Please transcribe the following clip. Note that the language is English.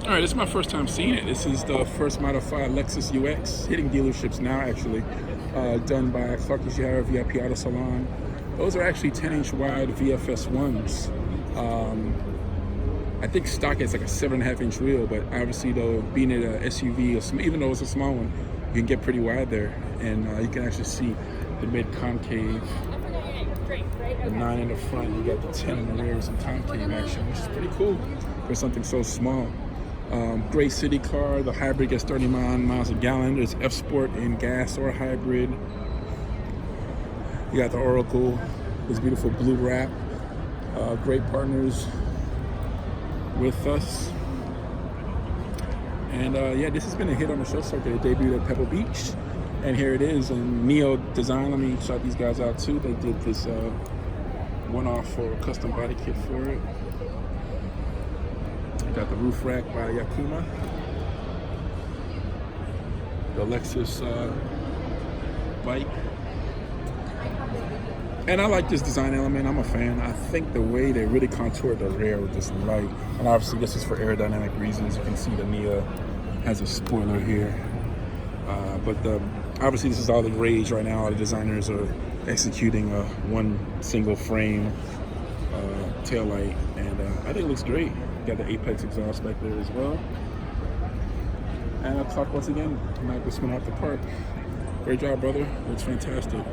All right, this is my first time seeing it. This is the first modified Lexus UX, hitting dealerships now actually, done by Clark Ishihara VIP Auto Salon. Those are actually 10-inch wide VFS ones. I think stock is like a 7.5-inch wheel, but obviously though, being it a SUV, even though it's a small one, you can get pretty wide there, and you can actually see the mid concave, the 9 in the front, you got the 10 in the rear with some concave action, which is pretty cool for something so small. Great city car. The hybrid gets 30 miles a gallon. There's F Sport in gas or hybrid. You got the Oracle, this beautiful blue wrap. Great partners with us. And yeah, this has been a hit on the show circuit. It debuted at Pebble Beach, and here it is. And Nia Design, let me shout these guys out too. They did this one-off for a custom body kit for it. Got the roof rack by Yakima, the Lexus bike, and I like this design element. I'm a fan. I think the way they really contoured the rear with this light, and obviously this is for aerodynamic reasons. You can see the Nia has a spoiler here, but obviously this is all the rage right now. All the designers are executing a one single frame tail light, and I think it looks great. Got the Apexi-i Exhaust back there as well. And I'll talk once again, knock this one out the park. Great job, brother. Looks fantastic.